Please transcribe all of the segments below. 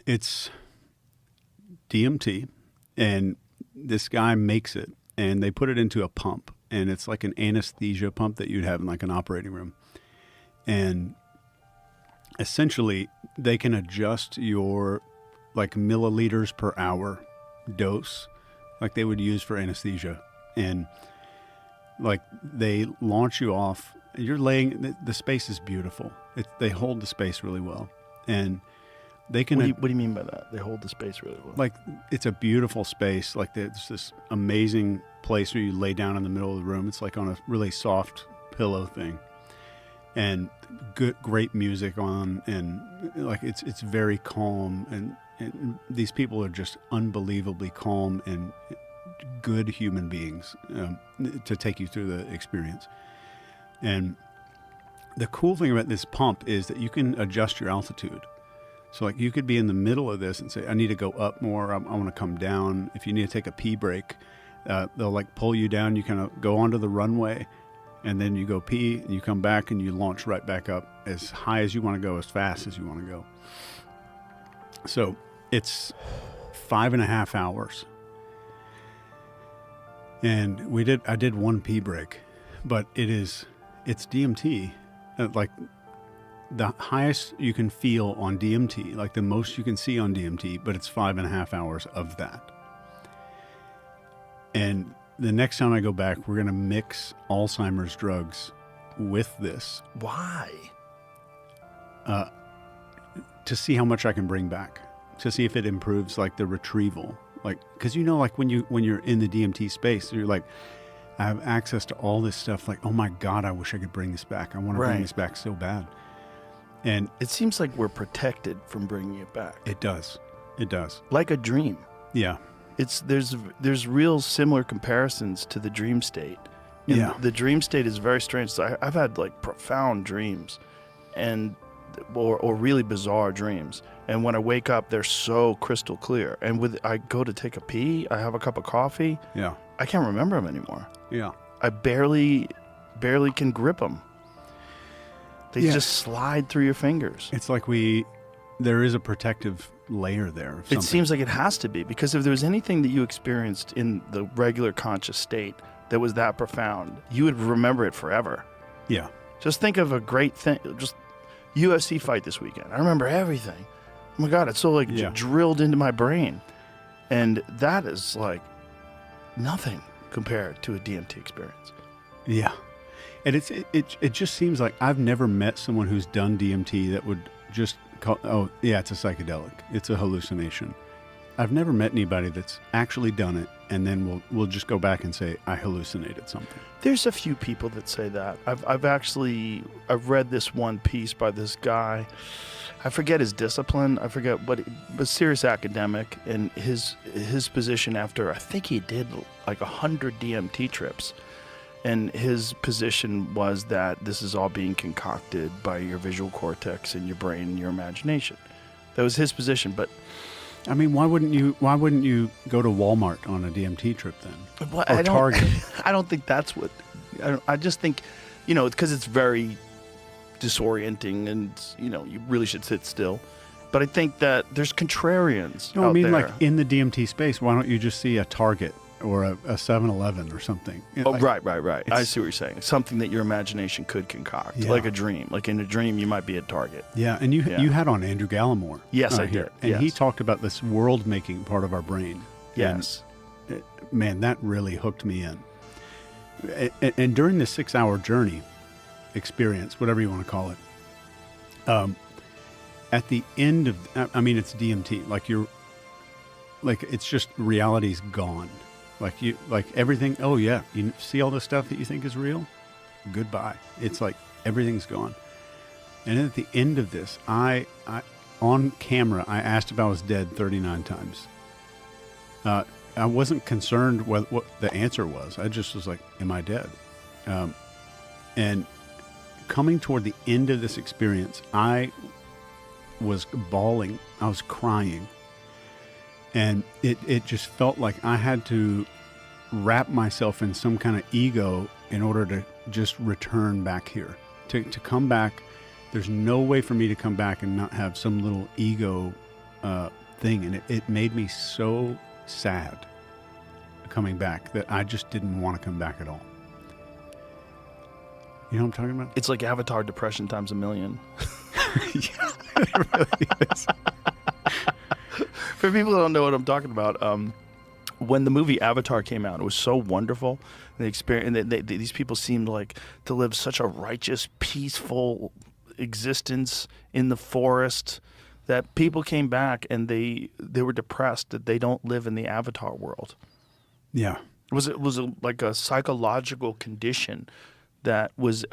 It's DMT, and this guy makes it, and they put it into a pump, and it's like an anesthesia pump that you'd have in like an operating room. And essentially, they can adjust your like milliliters per hour dose like they would use for anesthesia. And like they launch you off. You're laying, the space is beautiful. They hold the space really well. And they can... What do you mean by that? They hold the space really well? Like, it's a beautiful space. Like, there's this amazing place where you lay down in the middle of the room. It's like on a really soft pillow thing. And great music on. And, like, it's very calm. And these people are just unbelievably calm and good human beings to take you through the experience. And the cool thing about this pump is that you can adjust your altitude. So like you could be in the middle of this and say, I need to go up more. I want to come down. If you need to take a pee break, they'll like pull you down. You kind of go onto the runway and then you go pee and you come back and you launch right back up as high as you want to go, as fast as you want to go. So it's 5.5 hours. And I did one pee break, but it's DMT. Like the highest you can feel on DMT, like the most you can see on DMT, but it's 5.5 hours of that. And the next time I go back, we're going to mix Alzheimer's drugs with this. Why? To see how much I can bring back, to see if it improves like the retrieval. Like, cause like when you're in the DMT space, you're like, I have access to all this stuff. Like, oh my God, I wish I could bring this back. I want to bring this back so bad. And it seems like we're protected from bringing it back. It does. It does. Like a dream. Yeah. There's real similar comparisons to the dream state. And yeah. The dream state is very strange. So I've had like profound dreams or really bizarre dreams. And when I wake up, they're so crystal clear. And I go to take a pee, I have a cup of coffee. Yeah. I can't remember them anymore. Yeah. I barely can grip them. They just slide through your fingers. It's like there is a protective layer there. It seems like it has to be, because if there was anything that you experienced in the regular conscious state that was that profound, you would remember it forever. Yeah. Just think of a great thing. Just UFC fight this weekend. I remember everything. Oh my God, it's so like drilled into my brain. And that is like nothing compared to a DMT experience. Yeah. And it just seems like I've never met someone who's done DMT that would just call, oh, yeah, it's a psychedelic. It's a hallucination. I've never met anybody that's actually done it and then we'll just go back and say, I hallucinated something. There's a few people that say that. I've read this one piece by this guy. I forget his discipline. I forget what, but serious academic, and his position after, I think he did like 100 DMT trips. And his position was that this is all being concocted by your visual cortex and your brain and your imagination. That was his position. But I mean, why wouldn't you go to Walmart on a DMT trip then? Well, or Target? I don't think that's what. I just think, because it's very disorienting, and you really should sit still. But I think that there's contrarians. No, I mean, there. like in the DMT space, why don't you just see a Target or a 7-Eleven or something? Oh, right. I see what you're saying. Something that your imagination could concoct, like a dream. Like in a dream, you might be at Target. Yeah, and you had on Andrew Gallimore. Yes, I did. And he talked about this world-making part of our brain. Yes. And, man, that really hooked me in. And during this 6-hour journey, experience, whatever you want to call it, at the end of, it's DMT. Like it's just reality's gone. Like everything. Oh yeah, you see all the stuff that you think is real. Goodbye. It's like everything's gone. And at the end of this, I on camera, I asked if I was dead 39 times. I wasn't concerned what the answer was. I just was like, am I dead? And coming toward the end of this experience, I was bawling. I was crying. And it just felt like I had to wrap myself in some kind of ego in order to just return back here. To come back, there's no way for me to come back and not have some little ego thing, and it made me so sad coming back that I just didn't want to come back at all. You know what I'm talking about? It's like Avatar depression times a million. Yeah, it really is. For people who don't know what I'm talking about, when the movie Avatar came out, it was so wonderful. These people seemed like to live such a righteous, peaceful existence in the forest that people came back and they were depressed that they don't live in the Avatar world. Yeah. It was like a psychological condition that was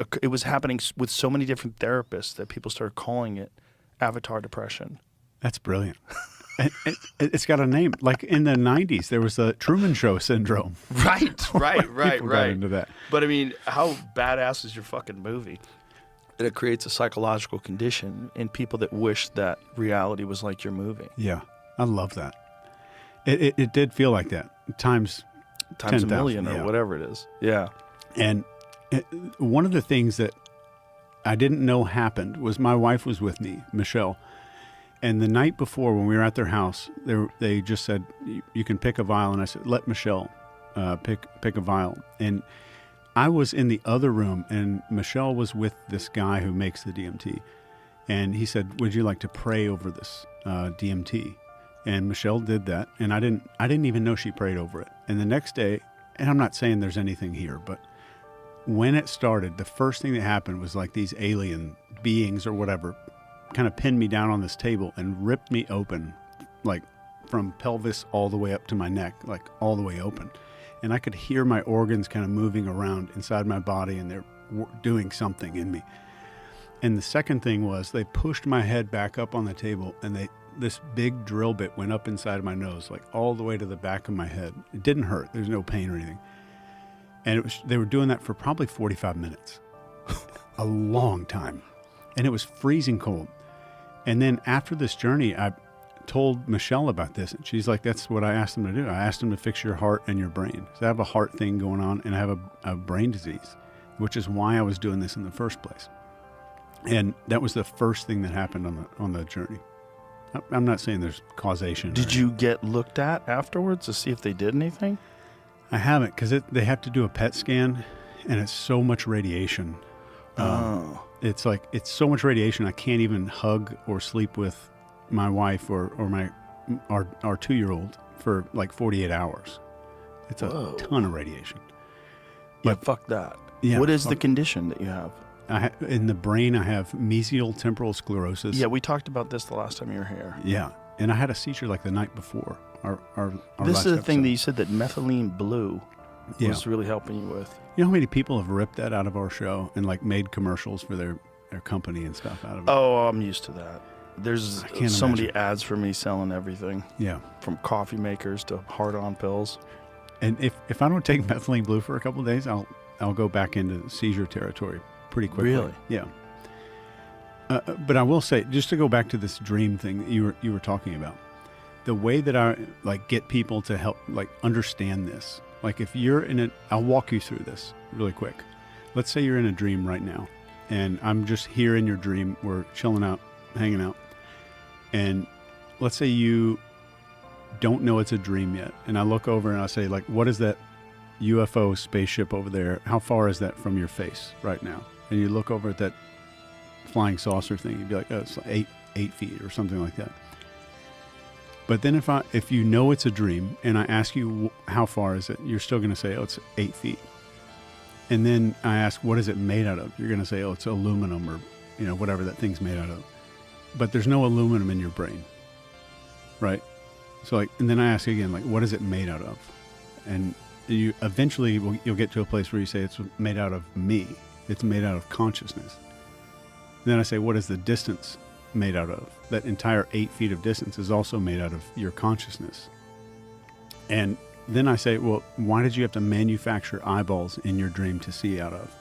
happening with so many different therapists that people started calling it Avatar depression. That's brilliant. And it's got a name. Like in the 90s, there was the Truman Show syndrome. Right. People got into that. But I mean, how badass is your fucking movie? And it creates a psychological condition in people that wish that reality was like your movie. Yeah, I love that. It did feel like that. Times 10,000, a million or yeah. whatever it is. Yeah. And one of the things that I didn't know happened was my wife was with me, Michelle. And the night before, when we were at their house, they just said, you can pick a vial. And I said, let Michelle pick a vial. And I was in the other room, and Michelle was with this guy who makes the DMT. And he said, would you like to pray over this DMT? And Michelle did that. And I didn't even know she prayed over it. And the next day, and I'm not saying there's anything here, but when it started, the first thing that happened was like these alien beings or whatever kind of pinned me down on this table and ripped me open, like from pelvis all the way up to my neck, like all the way open. And I could hear my organs kind of moving around inside my body, and they're doing something in me. And the second thing was they pushed my head back up on the table, and this big drill bit went up inside of my nose, like all the way to the back of my head. It didn't hurt. There's no pain or anything. And they were doing that for probably 45 minutes, a long time. And it was freezing cold. And then after this journey, I told Michelle about this, and she's like, that's what I asked them to do. I asked them to fix your heart and your brain. So I have a heart thing going on, and I have a brain disease, which is why I was doing this in the first place. And that was the first thing that happened on the journey. I'm not saying there's causation. Did you get looked at afterwards to see if they did anything? I haven't, because they have to do a PET scan, and it's so much radiation. It's so much radiation. I can't even hug or sleep with my wife or our 2-year-old for like 48 hours. It's a ton of radiation. But yeah, fuck that. Yeah, what is the condition that you have? In the brain, I have mesial temporal sclerosis. Yeah, we talked about this the last time you were here. Yeah, and I had a seizure like the night before. This is the thing that you said that methylene blue was really helping you with. You know how many people have ripped that out of our show and like made commercials for their company and stuff out of it? Oh, I'm used to that. There's so many ads for me selling everything. Yeah. From coffee makers to hard-on pills. And if I don't take methylene blue for a couple of days, I'll go back into seizure territory pretty quickly. Really? Yeah. But I will say, just to go back to this dream thing that you were talking about, the way that I like get people to help like understand this. Like if you're I'll walk you through this really quick. Let's say you're in a dream right now, and I'm just here in your dream. We're chilling out, hanging out. And let's say you don't know it's a dream yet. And I look over and I say, like, what is that UFO spaceship over there? How far is that from your face right now? And you look over at that flying saucer thing. You'd be like, oh, it's like 8 feet or something like that. But then if you know it's a dream and I ask you how far is it, you're still going to say, oh, it's 8 feet. And then I ask, what is it made out of? You're going to say, oh, it's aluminum or, whatever that thing's made out of. But there's no aluminum in your brain, right? So and then I ask again, like, what is it made out of? And you eventually you'll get to a place where you say it's made out of me. It's made out of consciousness. And then I say, what is the distance made out of? That entire 8 feet of distance is also made out of your consciousness. And then I say, well, why did you have to manufacture eyeballs in your dream to see out of?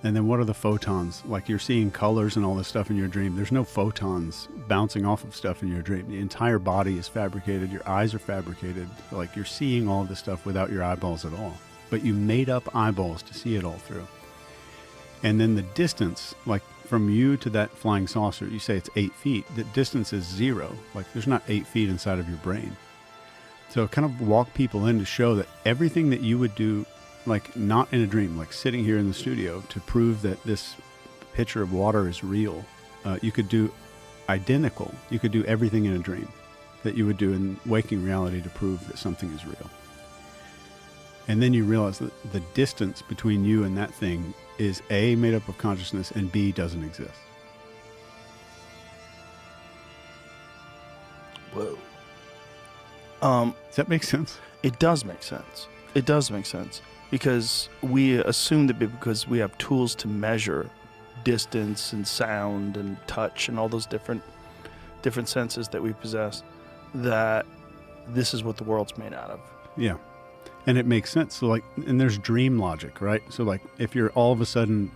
And then what are the photons? Like you're seeing colors and all this stuff in your dream. There's no photons bouncing off of stuff in your dream. The entire body is fabricated. Your eyes are fabricated. Like you're seeing all this stuff without your eyeballs at all. But you made up eyeballs to see it all through. And then the distance, like from you to that flying saucer, you say it's 8 feet. The distance is 0. Like there's not 8 feet inside of your brain. So kind of walk people in to show that everything that you would do, like not in a dream, like sitting here in the studio to prove that this pitcher of water is real, you could do identical. You could do everything in a dream that you would do in waking reality to prove that something is real. And then you realize that the distance between you and that thing is A, made up of consciousness, and B, doesn't exist. Whoa. Does that make sense? It does make sense. It does make sense. Because we assume that because we have tools to measure distance and sound and touch and all those different senses that we possess, that this is what the world's made out of. Yeah. And it makes sense. So like, and there's dream logic, right? So like if you're all of a sudden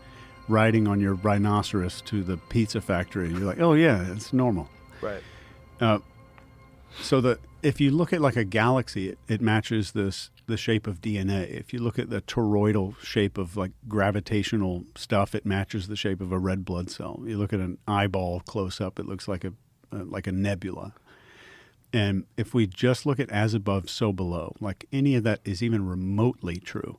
riding on your rhinoceros to the pizza factory, you're like, oh yeah, it's normal. Right. So if you look at like a galaxy, it matches the shape of DNA. If you look at the toroidal shape of like gravitational stuff, it matches the shape of a red blood cell. You look at an eyeball close up, it looks like a nebula. And if we just look at as above, so below, like any of that is even remotely true,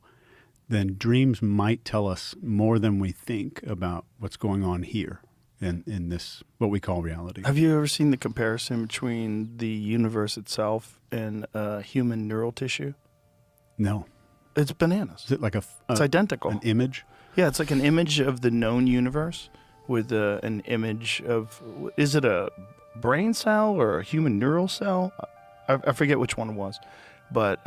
then dreams might tell us more than we think about what's going on here in this, what we call reality. Have you ever seen the comparison between the universe itself and human neural tissue? No. It's bananas. Is it like it's identical. An image? Yeah, it's like an image of the known universe with an image of, is it a brain cell or a human neural cell? I forget which one it was. But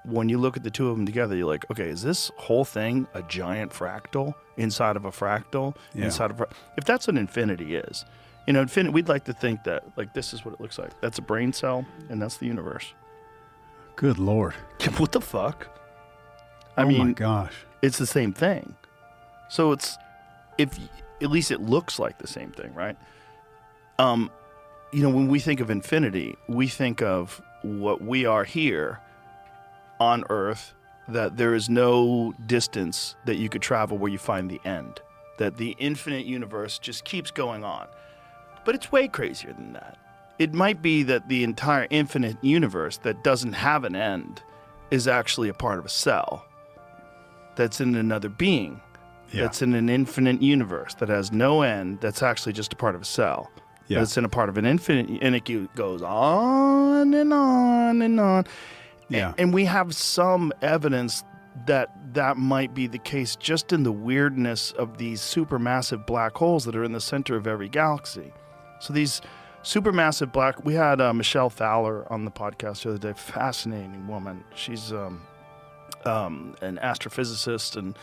when you look at the two of them together, you're like, okay, is this whole thing a giant fractal inside of a fractal? Yeah. Inside of if that's what infinity is. You know, we'd like to think that, like, this is what it looks like. That's a brain cell, and that's the universe. Good Lord. What the fuck? I mean, my gosh. It's the same thing. So it's, at least it looks like the same thing, right? You know, when we think of infinity, we think of what we are here on Earth, that there is no distance that you could travel where you find the end, that the infinite universe just keeps going on. But it's way crazier than that. It might be that the entire infinite universe that doesn't have an end is actually a part of a cell that's in another being, that's in an infinite universe that has no end, that's actually just a part of a cell. Yeah. That's in a part of an infinite, and it goes on and on and on. Yeah. And we have some evidence that that might be the case just in the weirdness of these supermassive black holes that are in the center of every galaxy. So these supermassive we had Michelle Thaler on the podcast the other day, fascinating woman. She's an astrophysicist and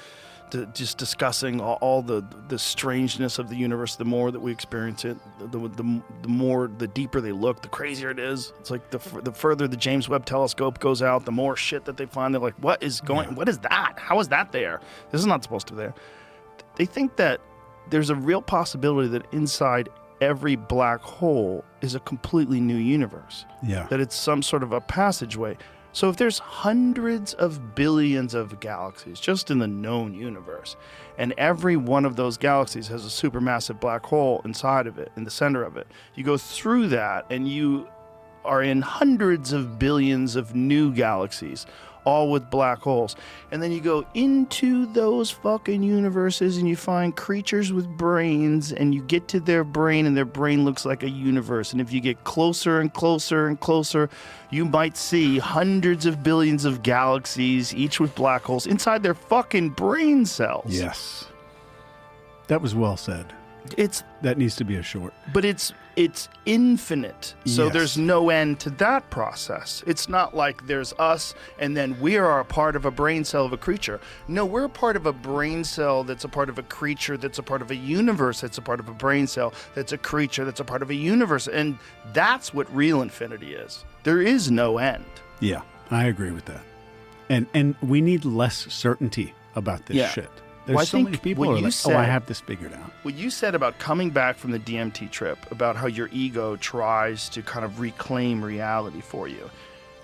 just discussing all the strangeness of the universe. The more that we experience it, the deeper they look, the crazier it is. It's like the further the James Webb Telescope goes out, the more shit that they find. They're like, what is that? How is that there? This is not supposed to be there. They think that there's a real possibility that inside every black hole is a completely new universe. Yeah. That it's some sort of a passageway. So if there's hundreds of billions of galaxies just in the known universe, and every one of those galaxies has a supermassive black hole inside of it, in the center of it, you go through that and you are in hundreds of billions of new galaxies, all with black holes. And then you go into those fucking universes and you find creatures with brains, and you get to their brain and their brain looks like a universe. And if you get closer and closer and closer, you might see hundreds of billions of galaxies, each with black holes inside their fucking brain cells. Yes. That was well said. That needs to be a short. But it's infinite. So Yes. There's no end to that process. It's not like there's us and then we are a part of a brain cell of a creature. No, we're a part of a brain cell that's a part of a creature, that's a part of a universe, that's a part of a brain cell, that's a creature, that's a part of a universe. And that's what real infinity is. There is no end. Yeah, I agree with that. And we need less certainty about this shit. There's so many people who are like, I have this figured out. What you said about coming back from the DMT trip, about how your ego tries to kind of reclaim reality for you,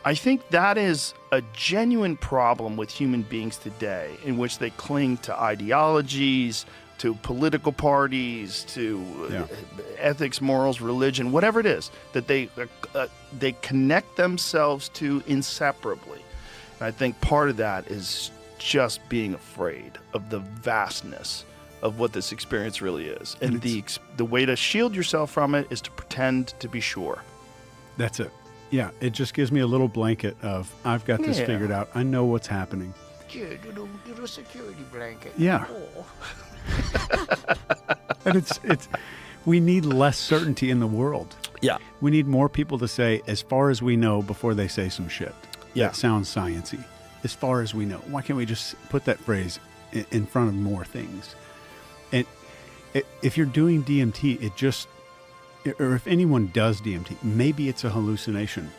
I think that is a genuine problem with human beings today, in which they cling to ideologies, to political parties, to Yeah. ethics, morals, religion, whatever it is that they connect themselves to inseparably. And I think part of that is just being afraid of the vastness of what this experience really is. And the way to shield yourself from it is to pretend to be sure. That's it. Yeah, it just gives me a little blanket of, I've got this figured out. I know what's happening. Yeah, little security blanket. Yeah. Oh. And it's we need less certainty in the world. Yeah. We need more people to say, as far as we know, before they say some shit. Yeah. That sounds sciencey. As far as we know. Why can't we just put that phrase in front of more things? And if you're doing DMT, or if anyone does DMT, maybe it's a hallucination.